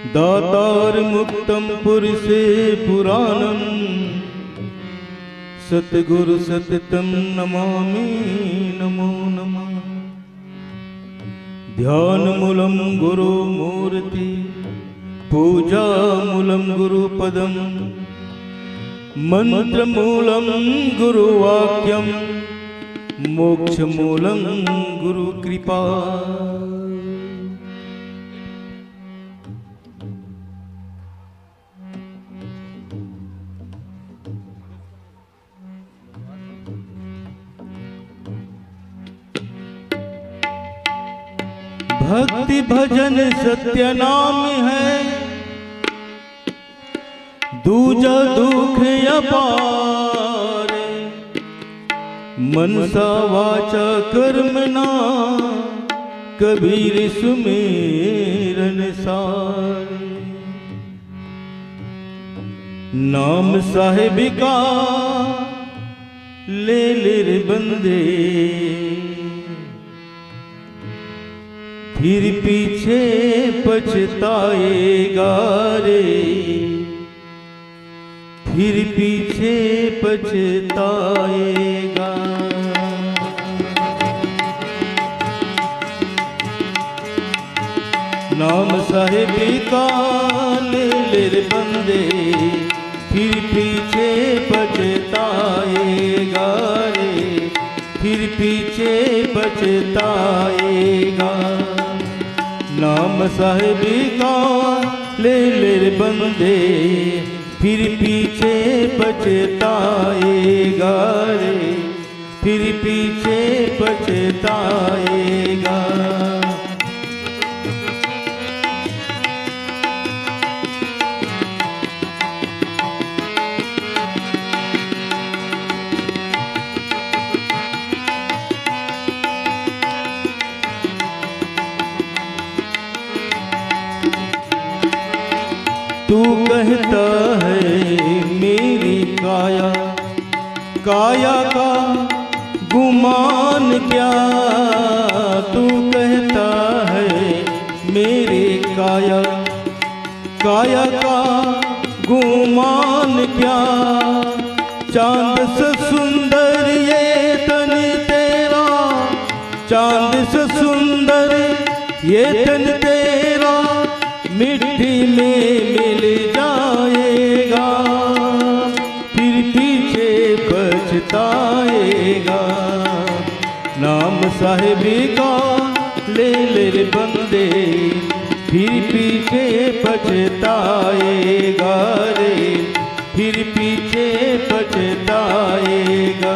दातार मुक्तम पुरुषे पुराणम सतगुरु सततम नमामि नमो नमः। ध्यान मूलम गुरु मूर्ति पूजा मूलम गुरु पदम मंत्र मूलम गुरु वाक्यम मोक्ष मूलम गुरु कृपा। भक्ति भजन सत्य नाम है, दूजा दुख अपार। मनसा वाचा कर्मणा कबीर सुमेरन सार। नाम साहिब का ले रे बंदे, फिर पीछे पछताएगा रे, फिर पीछे पछताएगा। नाम साहिब का ले रे बंदे, फिर पीछे पछताएगा रे, फिर पीछे पछताएगा। नाम साहिब का ले रे बंदे, फिर पीछे पछताएगा रे, फिर पीछे पछताएगा। तू कहता है मेरी काया, काया का गुमान क्या। तू कहता है मेरी काया, काया का गुमान क्या। चांद से सुंदर ये तन तेरा, चांद से सुंदर ये तन तेरा, मिट्टी में मिल जाएगा, फिर पीछे पछताएगा। नाम साहिब का ले रे बंदे, फिर पीछे पछताएगा रे, फिर पीछे पछताएगा।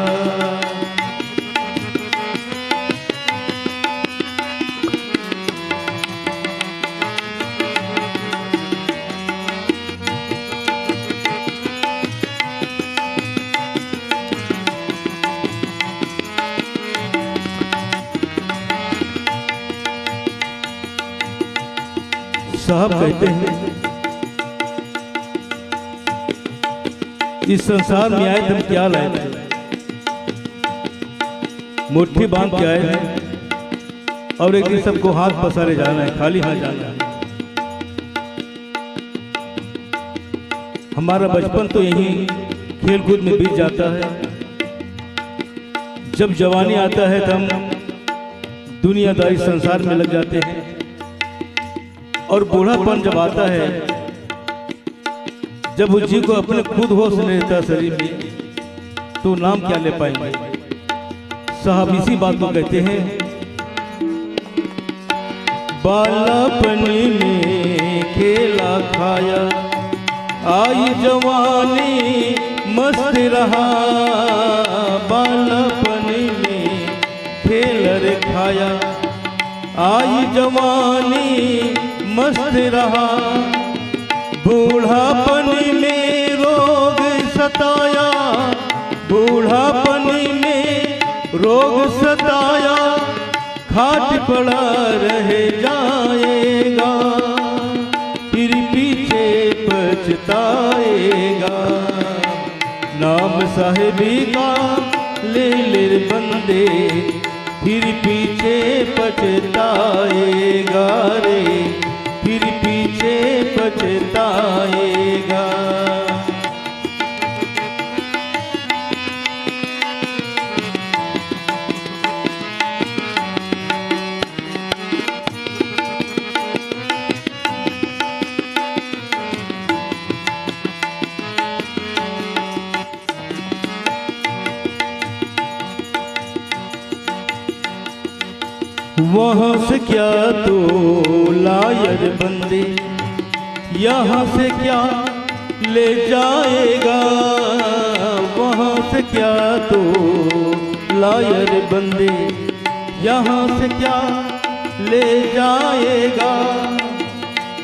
साहब कहते हैं इस संसार में आए तुम क्या लाए थे, मुट्ठी बांध के आए हैं और एक दिन सबको हाथ पसारे जाना है, खाली हाथ जाना है। हमारा बचपन तो यहीं खेल कूद में बीत जाता है। जब जवानी आता है तो हम दुनियादारी संसार में लग जाते हैं, और बूढ़ापन जब आता है, जब उस जीव को अपने खुद होश नहीं रहता शरीर में, तो नाम क्या ले पाएंगे। साहब इसी बात को कहते हैं, बालापन में खेला खाया, आई जवानी मस्त रहा। बालापन में खेल रे खाया, आई जवानी मस्त रहा। बूढ़ापन में रोग सताया, बूढ़ापन में रोग सताया, खाट पड़ा रह जाएगा, फिर पीछे पछताएगा। नाम साहिबी का ले रे बंदे, फिर पीछे पछताएगा रे, फिर पीछे पछताएगा। वहाँ से क्या तो लायर बंदे, यहाँ से क्या ले जाएगा। वहाँ से क्या तो लायर बंदे, यहाँ से क्या ले जाएगा।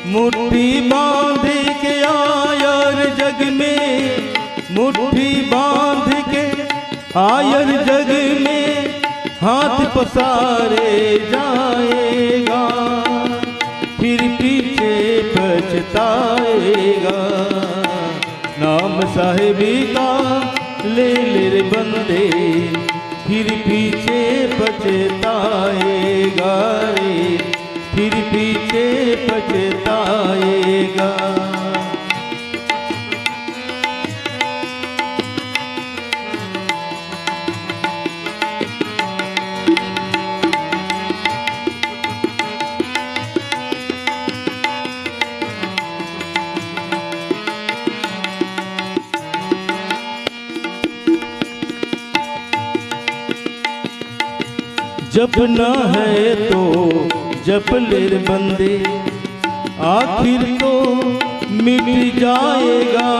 मुट्ठी बांध के आयर जग में, मुट्ठी बांध के आयर जग में हाथ पसारे जाएगा, फिर पीछे पछताएगा। नाम साहिबी का ले ले बंदे, फिर पीछे पछताएगा रे, फिर पीछे पछताएगा। जपना है तो जप ले बंदे, आखिर तो मिट जाएगा।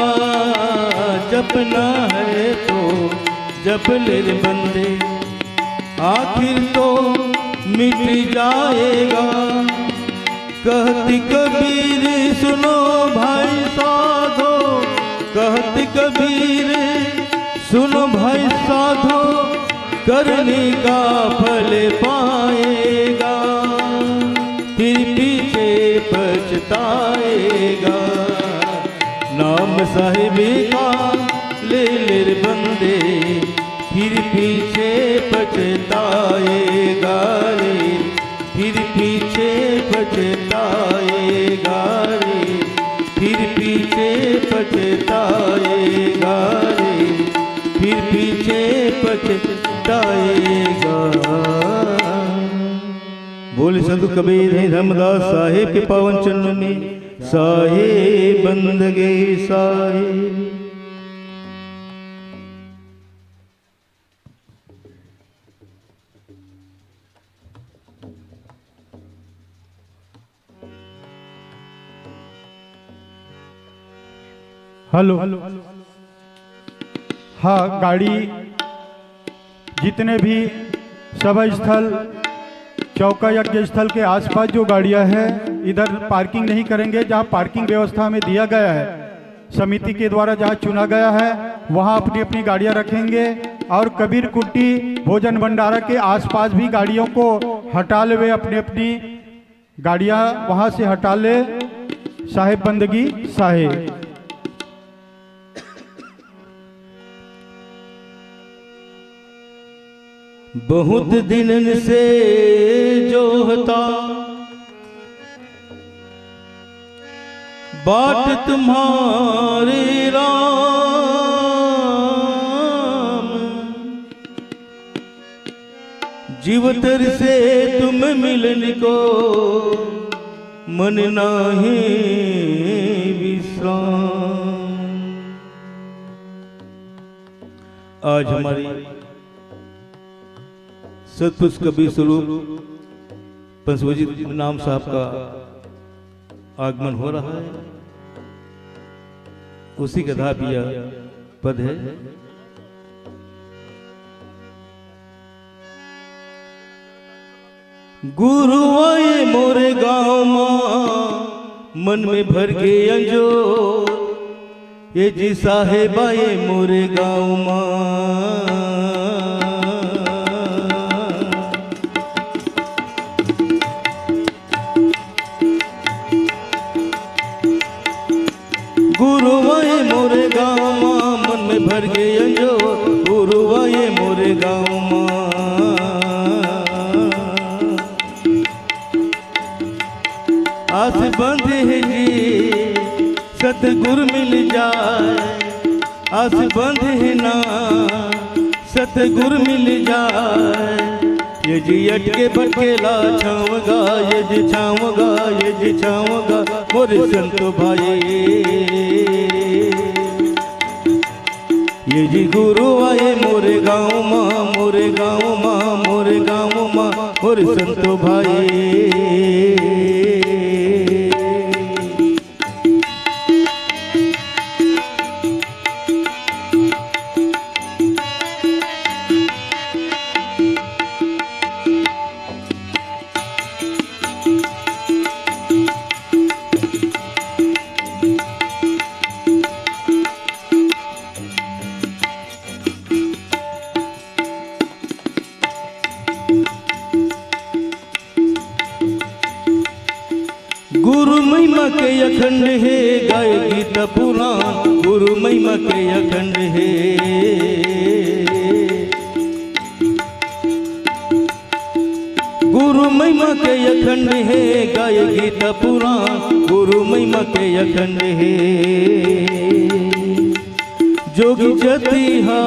जपना है तो जप ले बंदे, आखिर तो मिट जाएगा। कहती कबीर सुनो भाई साधो, कहती कबीर सुनो भाई साधो, करने का फल पाएगा, फिर पीछे पछताएगा। नाम साहिबी का ले ले बंदे, फिर पीछे पछताएगा रे, फिर पीछे पछताएगा रे, फिर पीछे पछताएगा रे, फिर पीछे पछताएगा। बोले संत कबीर है धर्मदास साहेब के पावन चरणों में साहेब बंदगे साहेब। हेलो। हाँ, गाड़ी जितने भी सभा स्थल, चौका यज्ञ स्थल के आसपास जो गाड़ियां हैं, इधर पार्किंग नहीं करेंगे। जहां पार्किंग व्यवस्था में दिया गया है, समिति के द्वारा जहां चुना गया है, वहां अपनी अपनी गाड़ियां रखेंगे। और कबीर कुट्टी भोजन भंडारा के आसपास भी गाड़ियों को हटा ले, वे अपनी अपनी गाड़ियां वहां से हटा ले। साहेब बंदगी साहेब। बहुत दिन से जोहता बाट तुम्हारी राम, जीवतर से तुम मिलन को मन नाही विश्राम। आज हमारी सतपुरुष कबीर स्वरूप पंचवजीत नाम साहब का आगमन हो रहा है, उसी का धाप यह पद है। गुरु आए मोरे गाँव मां, मन में भर के अंजोर, ये जी साहेब आए मोरे गाँव मां। गुरु आए मोरे गाँव मां, मन में भर गए अंजोर, गुरु आए मोरे गाँव मां। आस बंधे है जी सतगुरु मिल जाए आस बंध है ना, सतगुरु मिल जाए ये जी अटके भटकेला छावगा, ये जी छावगा, ये जी छावगा मोरे संतो भाई। ये जी गुरु आए मोरे गाँव माँ, मोरे गाँव माँ, मोरे गाँव माँ मोरे संतो भाई। गुरु महिमा के अखंड है गाय गीता पुराण, गुरु महिमा के अखंड है। गुरु महिमा के अखंड है गाय गीता पुराण, गुरु महिमा के अखंड है। जोगी जतिहा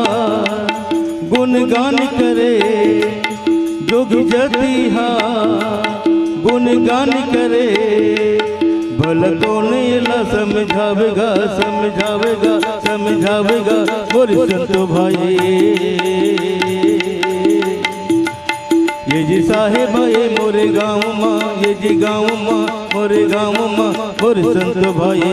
गुणगान करे, जोगी जतिहा गुणगान करे, भला कौन ला समझावेगा, समझावेगा, समझावेगा मोरे संतो भाई। ये जी साहेब आए मोरे गाँव माँ, ये जी गाँव माँ, मोरे गाँव माँ मोरे संतो भाई।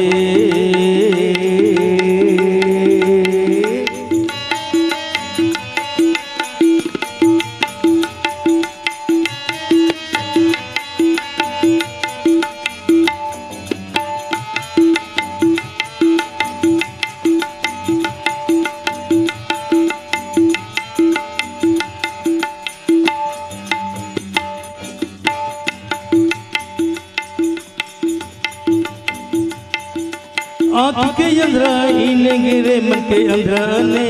आँख के अंधरा इने गिरे, मन के अंधरा ने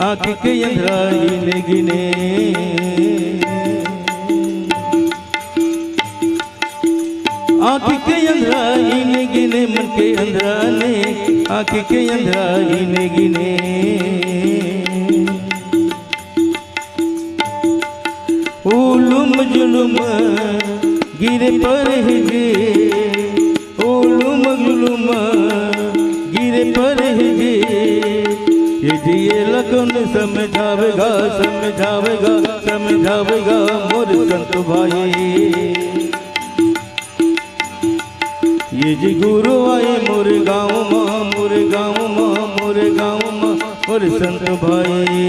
आँख के अंधरा इने गिने। आँख के अंधरा इने गिने, मन के अंधरा ने आँख के अंधरा इने गिने। उलुम जुलुम गिरे पर गे, उलुम जुलुम गिरे पर गे। ये जिए लगन समझावेगा, समझावेगा, समझावेगा मोरे संतो भाई। ये जी गुरु आए मोरे गाँव माँ, मोरे गाँव माँ, मोरे गाँव माँ मोरे संतो भाई।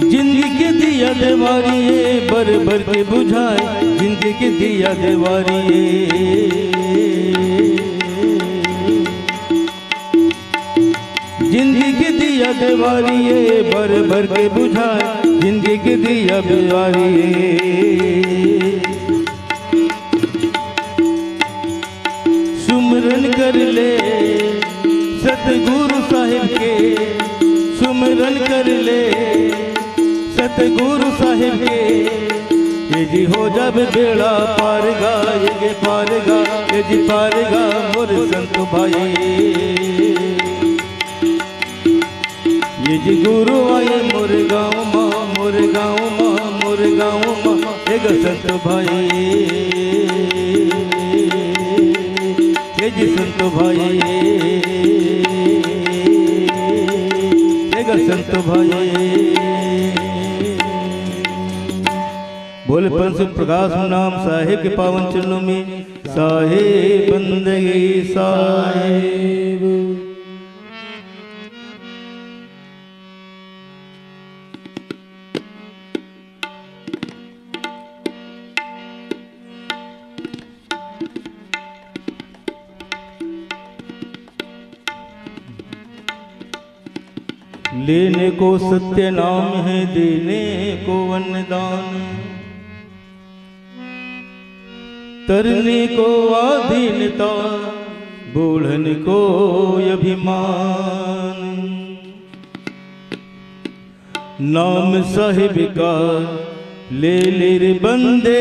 जिंदगी के दिया देवारी बर बर के बुझाए, जिंदगी के दिया देवारी। जिंदगी के दिया देवारी बर बर के बुझाए, जिंदगी के दिया देवारी। सुमरन कर ले सतगुरु साहिब के, सुमरन कर ले सतगुरु साहिब के। ये जी हो जब बेड़ा पारगा, ये जी पारगा, ये जी पारगा मोरे संतो भाई। ये जी गुरु आए मोरे गाँव माँ, मोरे गाँव माँ, मोरे गाँव माँ एक संतो भाई। ये जी संतो भाई, एक संतो भाई। बोले पंच प्रकाश नाम साहेब के पावन चरणों में साहेब बंदगी साहेब। लेने को सत्य नाम है, देने को अन्नदान, तरने को आधीनता, बोलने को अभिमान। नाम साहिब का ले ले रे बंदे,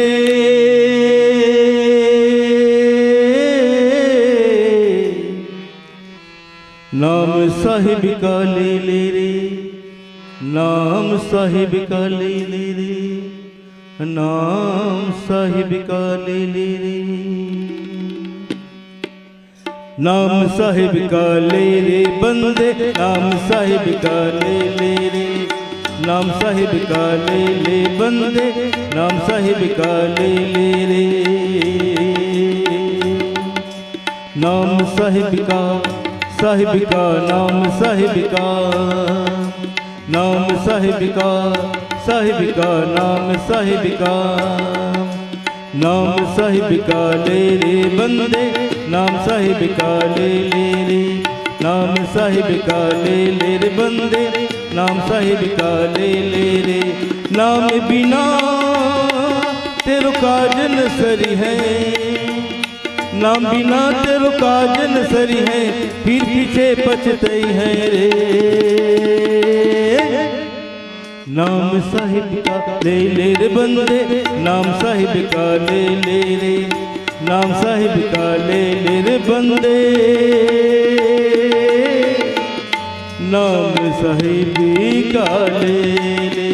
नाम साहिब का ले ले रे, नाम साहिब का ले ले रे, नाम साहिब का ले ले रे। नाम साहिब का ले रे बंदे, नाम साहिब का ले ले रे, नाम साहिब का ले ले बंदे, नाम साहिब का ले ले रे। नाम साहिब का, साहिब का, नाम साहिब का, नाम साहिब का, साहिब का, नाम साहिब का, नाम साहिब का ले रे बंदे, नाम साहिब का ले ले रे, नाम साहिब का ले ले रे बंदे, नाम साहिब का ले ले रे। नाम बिना तेरो काजन सरी है, नाम बिना तेरो काजन सरी है, फिर पीछे पछतई है रे। नाम साहिब का ले ले रे बंदे, नाम साहिब का ले ले रे, नाम साहिब का ले ले रे बंदे, नाम साहिब का ले ले रे।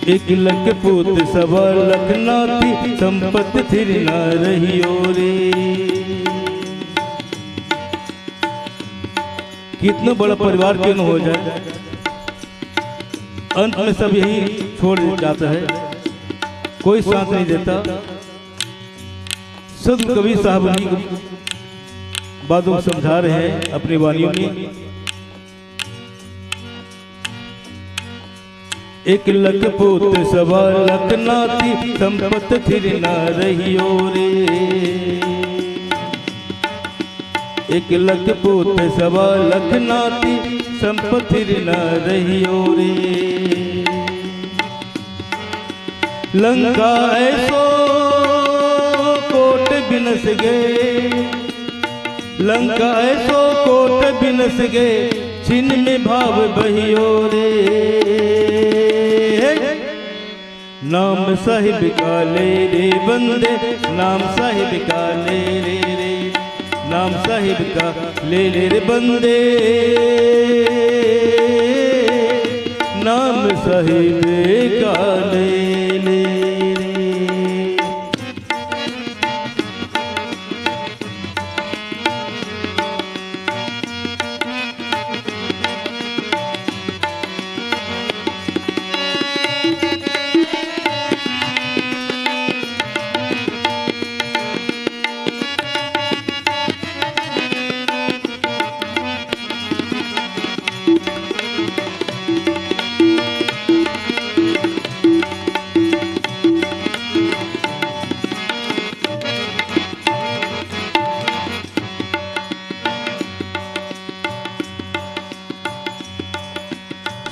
एक लख पूत सवा लख नाती, संपत्ति थिर न रही रे। कितना बड़ा परिवार क्यों न हो जाए, अंत में सब यही छोड़ जाता है, कोई साथ नहीं देता। सद कवि साहब ने बातों को समझा रहे हैं अपनी वाणियों में। एक लख पूत सवा लख नाती, संपत्ति थिर न रही रे। एक लख पूत सवा लख नाती, संपत्ति थिर न रही रे। लंका ऐसो कोट बिनस गए, लंका ऐसो कोट बिनस गए, छिन में भाव बहियो रे। नाम साहिब का ले रे बंदे, नाम साहिब का ले रे रे, नाम साहिब का ले ले रे बंदे, नाम साहिब का ले ले रे।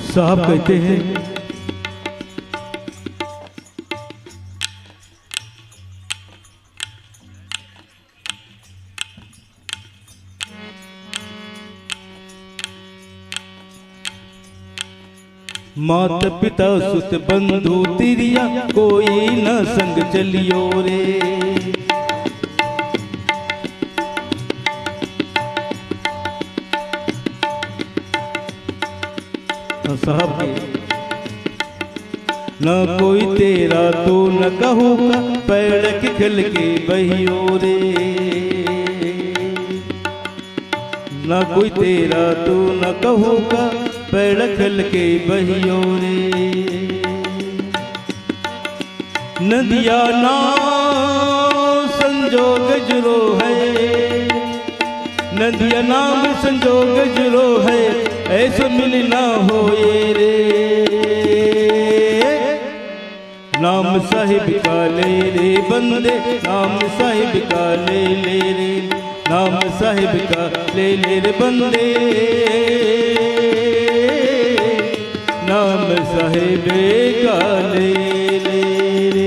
साहब कहते हैं, मात पिता सुत बंधु तिरिया, कोई न संग चलियो रे। साहब के न कोई तेरा तो न कहूँगा, पैर के खिल के बहियो रे। ना कोई तेरा तू न कहूँगा पैड़ खल के बहियो रे। नदिया ना संजोग जुरो है, नदिया नाम संजोग जुरो है, ऐसा मिलना होए रे। नाम साहिब का ले रे बंदे, नाम साहिब का ले ले रे, नाम साहिब का ले ले रे बंदे, नाम साहिब का ले ले रे।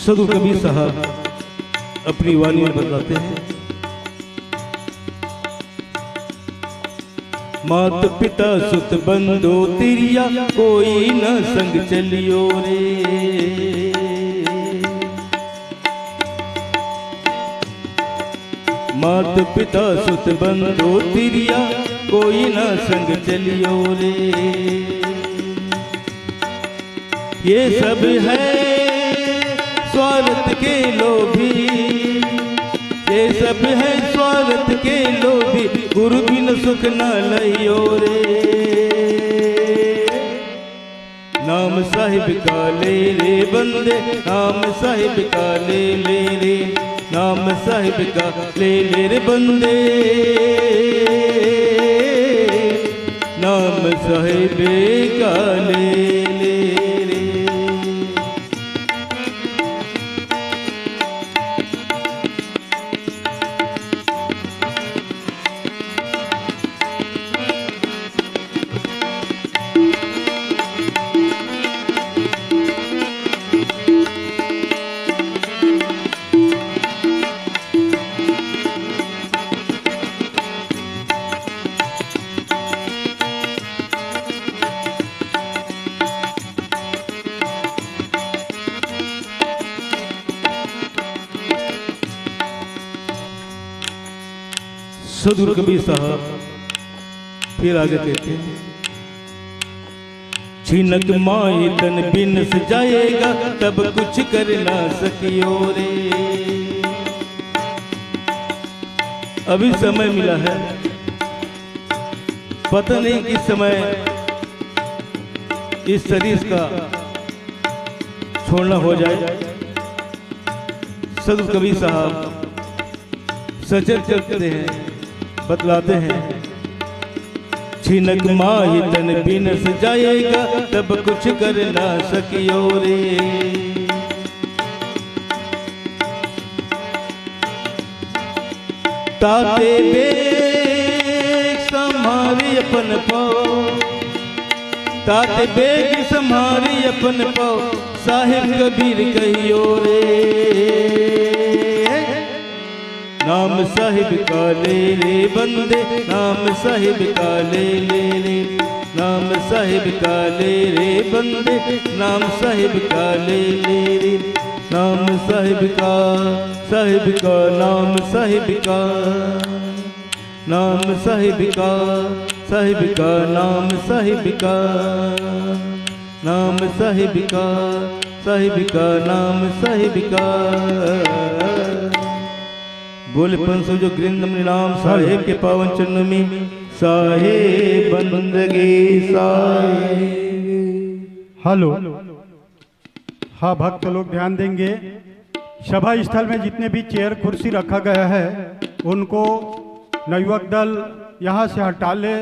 सदगुरु कबीर साहब अपनी वाणी में बताते हैं, मात पिता सुत बंधु तिरिया कोई न संग चलियो रे। मात पिता सुत बंधु तिरिया कोई न संग चलियो रे। ये सब है स्वार्थ के लोभी, ये सब है स्वार्थ के लोभी, गुरु बिन सुख न लियो रे। नाम साहिब का ले रे बंदे, नाम साहिब का ले ले रे, नाम साहिब का ले ले रे बंदे, नाम साहिब का ले ले रे। सदगुरु कबीर साहब फिर आगे कहते हैं, छिनक माही तन बिन जाएगा तब कुछ कर ना सकियो रे। अभी समय मिला है, पता नहीं किस समय इस शरीर का छोड़ना हो जाए। सदगुरु कबीर साहब सचेत करते हैं, बतलाते हैं, छिनक माही तन बिन जाएगा तब कुछ कर ना सकियो रे। ताते बेग संभारी अपन पाओ, ताते बेग संभारी अपन पाओ, साहिब कबीर कहियो रे। नाम साहिब का ले रे बंदे, नाम साहिब का ले ले रे, नाम साहिब का ले रे बंदे, नाम साहिब का ले ले रे, नाम साहिब का, साहिब का, नाम साहिब का, नाम साहिब का, साहिब का, नाम साहिब का, नाम साहिब का, साहिब का, नाम साहिब का। बोले पंसो जो ग्रिंदम नाम साहेब के पावन चरणों में साहेब बंदगी साहेब। हेलो, हाँ भक्त लोग ध्यान देंगे, सभा स्थल में जितने भी चेयर कुर्सी रखा गया है उनको नवयुवक दल यहाँ से हटा ले,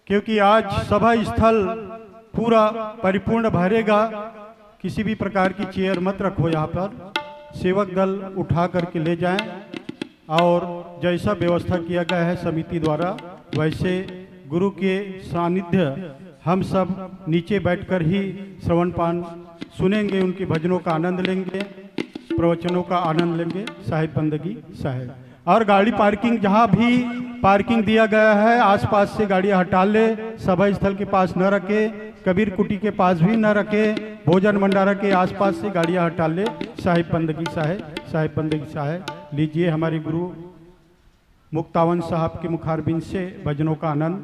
क्योंकि आज सभा स्थल पूरा परिपूर्ण भरेगा। किसी भी प्रकार की चेयर मत रखो यहाँ पर, सेवक दल उठा करके ले जाएं और जैसा व्यवस्था किया गया है समिति द्वारा वैसे गुरु के सानिध्य हम सब नीचे बैठकर ही श्रवण पान सुनेंगे, उनके भजनों का आनंद लेंगे, प्रवचनों का आनंद लेंगे। साहिब बंदगी साहिब। और गाड़ी पार्किंग, जहाँ भी पार्किंग दिया गया है आसपास से गाड़ियाँ हटा ले, सभा स्थल के पास न रखे, कबीर कुटी के पास भी न रखे, भोजन भंडारा के आसपास से गाड़ियाँ हटा ले। साहिब बंदगी साहिब, साहिब बंदगी साहिब। लीजिए हमारे गुरु मुक्तावन साहब के मुखारबिंद से भजनों का आनंद।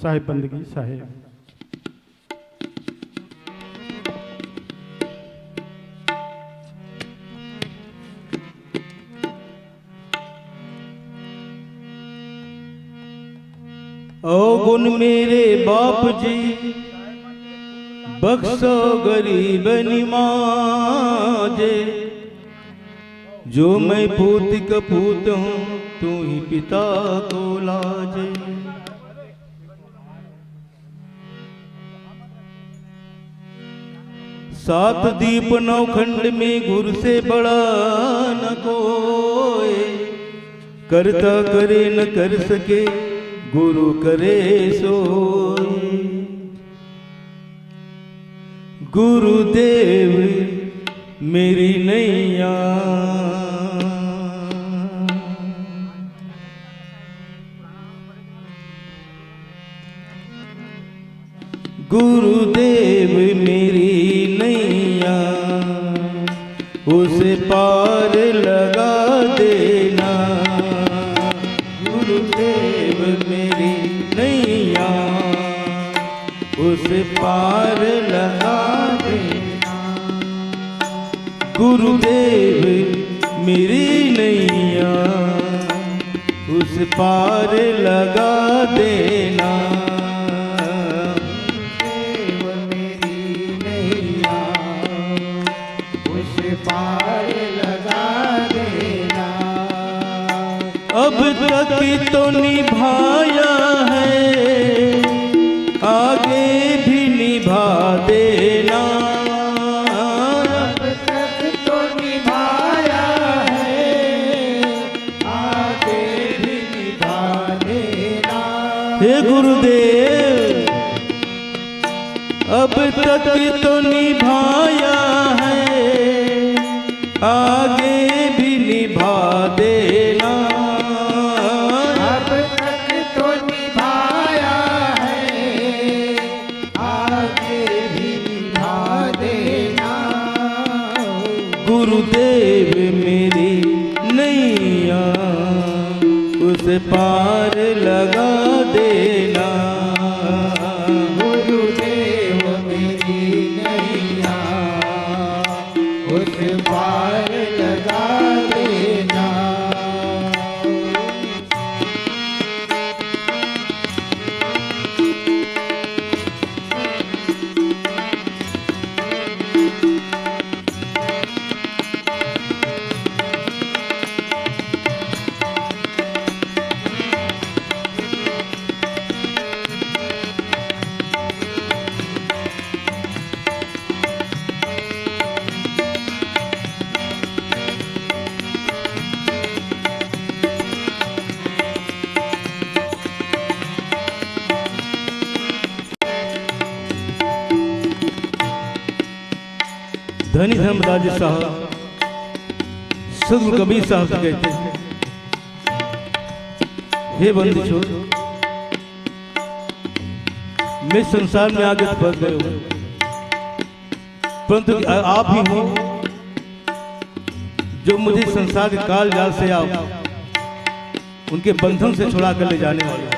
साहिब बंदगी साहिब। अवगुण मेरे बाप जी, बख्शो गरीब निमाजे। जो मैं पूत कपूत हूँ, तू ही पिता को लाजे। सात दीप नौ खंड में गुरु से बड़ा न कोई, करता करे न कर सके, गुरु करे सोई। गुरुदेव मेरी नैया, गुरुदेव मेरी नैया, उसे पार लगा देना। गुरुदेव मेरी नैया, उसे पार लगा देना। गुरुदेव मेरी नैया, उसे पार लगा देना। अब तक तो निभाया है, आगे भी निभा देना। अब तक तो निभाया है, आगे भी निभा देना। हे गुरुदेव, अब तक तो निभाया है, आगे भी निभा देना। गुरुदेव मेरी नैया, उसे पार लगा देना। गुरुदेव मेरी नैया, उसे पार लगा देना। धनी धर्मदास जी साहब सदगुरु कबीर साहब से कहते हैं, हे बंदी छोड़, मैं संसार में आगे फंस गए हूं, परंतु आप ही हो जो मुझे संसार के काल जाल से आप उनके बंधन से छुड़ा कर ले जाने वाले हो।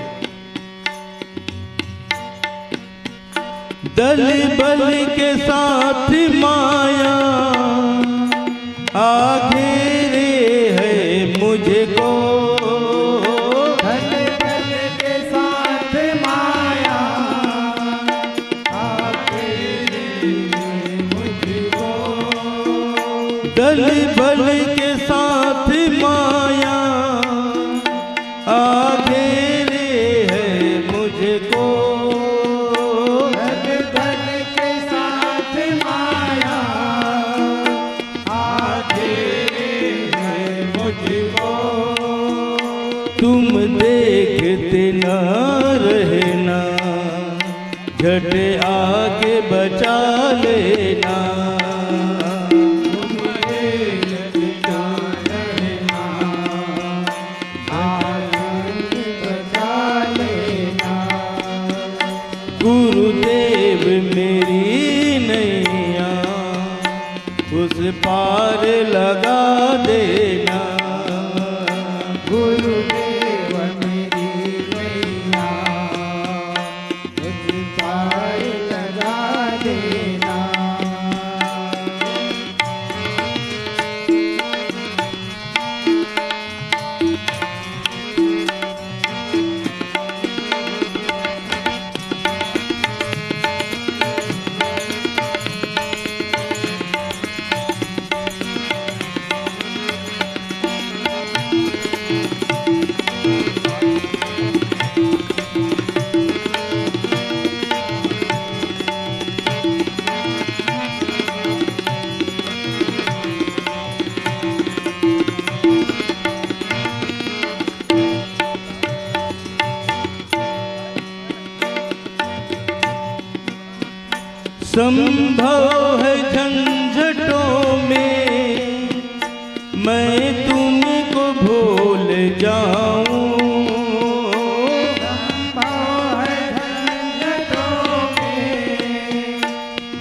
दल बल के साथ माया आघेरे है मुझको। दल बल के साथ माया आघेरे है मुझको। दल बल के साथ माया आघेरे है मुझको। तुम देखते न रहना, झट आके बचा लेना। उस पार लगा देना। गुरुदेव मेरी नैया उस पार लगा देना। संभव है झंझटों में मैं तुमको भूल जाऊं। संभव है झंझटों में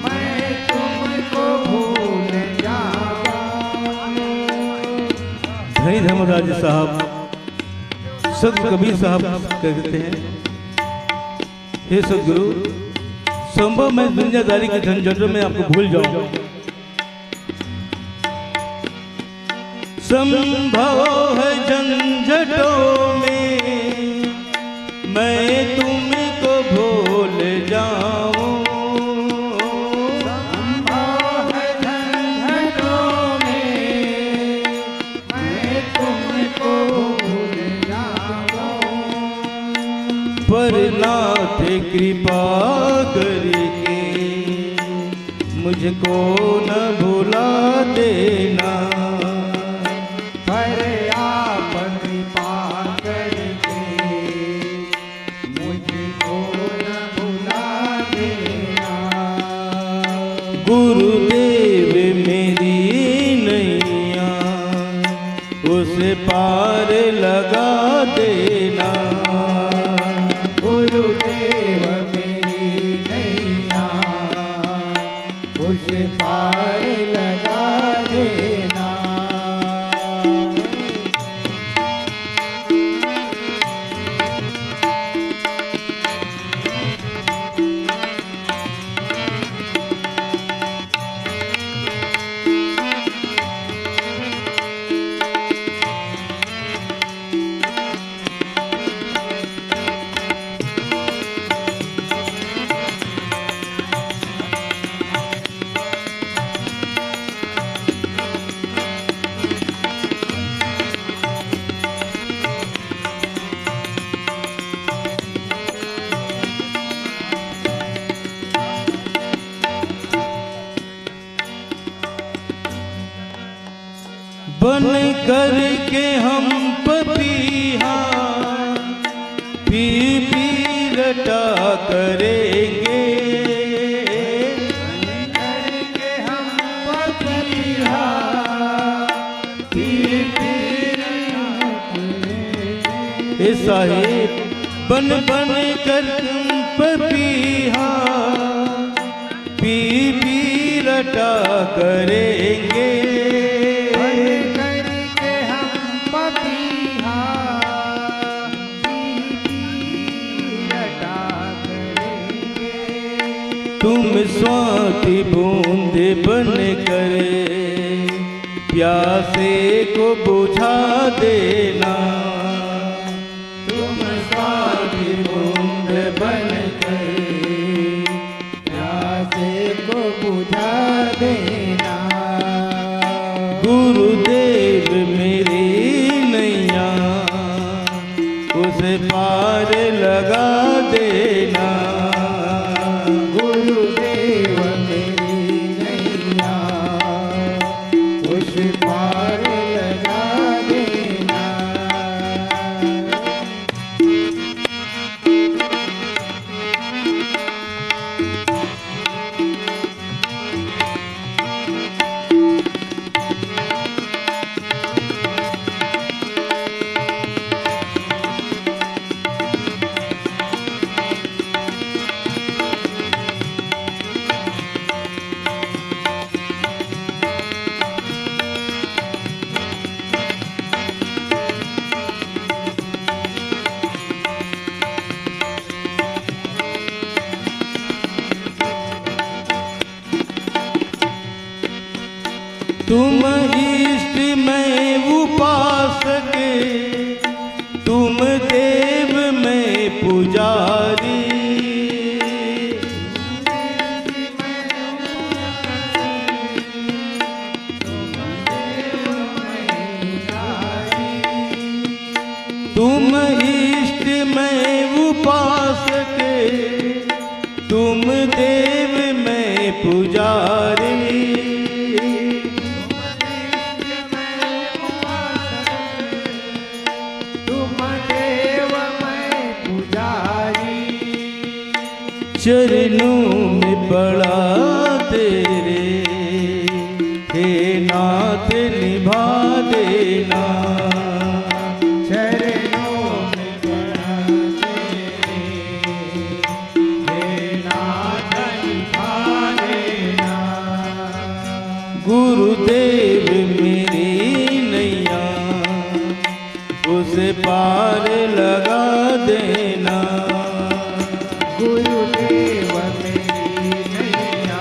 मैं तुमको भूल जाऊं। धनी धर्मराज साहब संत कबीर साहब कहते हैं, हे सदगुरु, संभव मैं दुनियादारी के झंझटों में आपको भूल जाऊं। संभव है झंझटों में मैं तुमको भूल जाऊं। संभव है झंझटों में मैं तुमको भूल जाऊं। पर नाथ कृपा करके मुझको न भुला देना। पर आप कृपा करके मुझको न भुला देना। गुरुदेव मेरी नैया उस पार लगा देना। गुरुदेव मेरी नैया उस पार लगा देना। बन कर के हम पपीहा पी पी रटा करेंगे। करके हम पपीहा पी पी ए साहिब बन बन कर हम पपीहा पी पी रटा करेंगे। करके हम पपीहा पी पी रटा करेंगे। तुम स्वाति बूंद बन कर प्यासे को बुझा देना। तुम स्वाति बूंद बन कर प्यासे को बुझा देना। गुरुदेव मेरी नैया उस पार लगा देना। गुरुदेव मेरी नैया उस पार लगा देना। तुम इष्ट मैं उपासक, तुम देव मैं पुजारी। तुम इष्ट मैं उपासक, तुम देव मैं पुजारी। चरणों में पड़ा तेरे, हे नाथ निभा देना। चरणों में पड़ा तेरे, हे नाथ निभा देना। गुरुदेव मेरी नैया, उसे पार लगा देना। गुरुदेव मेरी नैया,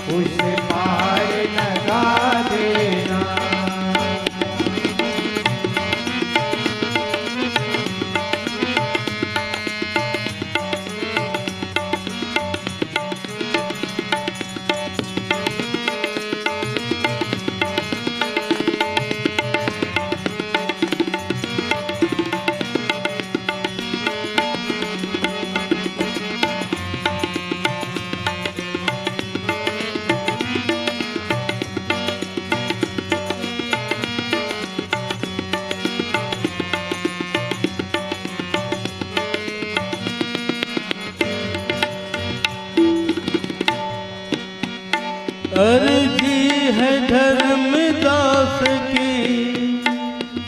उसे पार लगा देना। अर्जी है धर्मदास की,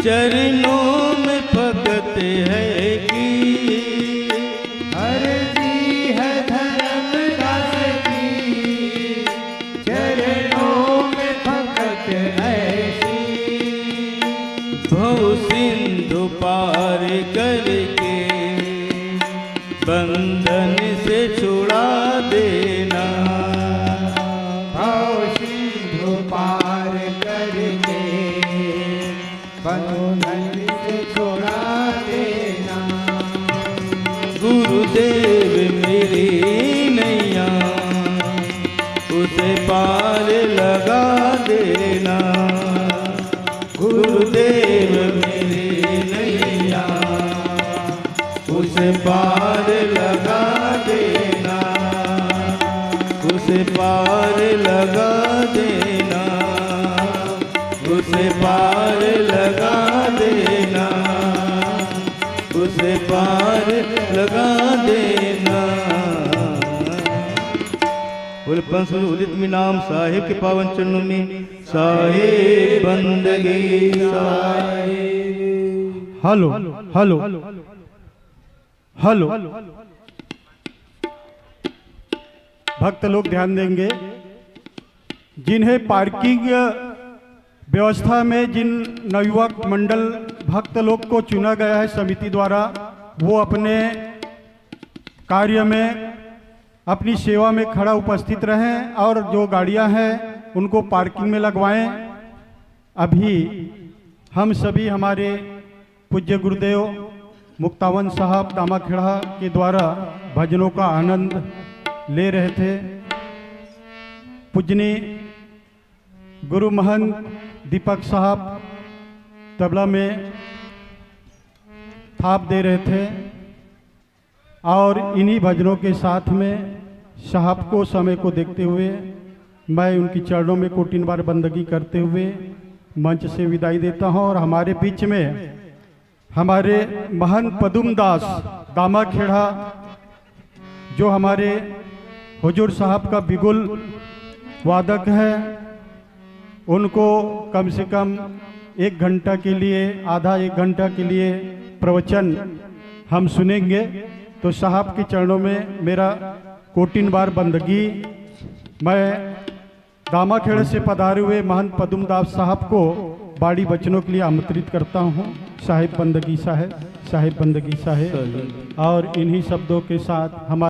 चरणों में भगत है की। अर्जी है धर्मदास की, चरणों में भगत ऐसी। भव सिंधु पार करके बंधन से छुड़ा देना। भव सिंधु पार करके बंधन से छुड़ा देना। गुरुदेव मेरी नैया, उसे पार लगा देना। गुरुदेव मेरी नैया, उसे पार लगा देना। उसे पार लगा देना। उसे पार लगा देना। उसे पार लगा देना। बोले पंच उदित में नाम साहिब के पावन चरणों में साहिब बंदगी साहिब। Hello hello hello. भक्त लोग ध्यान देंगे, जिन्हें पार्किंग व्यवस्था में जिन नवयुवक मंडल भक्त लोग को चुना गया है समिति द्वारा, वो अपने कार्य में अपनी सेवा में खड़ा उपस्थित रहें और जो गाड़ियां हैं उनको पार्किंग में लगवाएं। अभी हम सभी हमारे पूज्य गुरुदेव मुक्तावन साहब दामाखेड़ा के द्वारा भजनों का आनंद ले रहे थे। पूजनी गुरु महंत दीपक साहब तबला में थाप दे रहे थे और इन्हीं भजनों के साथ में साहब को समय को देखते हुए मैं उनकी चरणों में कोटिन बार बंदगी करते हुए मंच से विदाई देता हूं। और हमारे बीच में हमारे महंत पदुम दास दामाखेड़ा, जो हमारे हुजूर साहब का बिगुल वादक है, उनको कम से कम 1 घंटा के लिए, आधा 1 घंटा के लिए प्रवचन हम सुनेंगे। तो साहब के चरणों में मेरा कोटिन बार बंदगी। मैं दामाखेड़ा से पधारे हुए महंत पदुम दास साहब को बाड़ी बचनों के लिए आमंत्रित करता हूँ। साहिब बंदगी साहेब, साहिब बंदगी साहेब। और इन्हीं शब्दों के साथ हमारे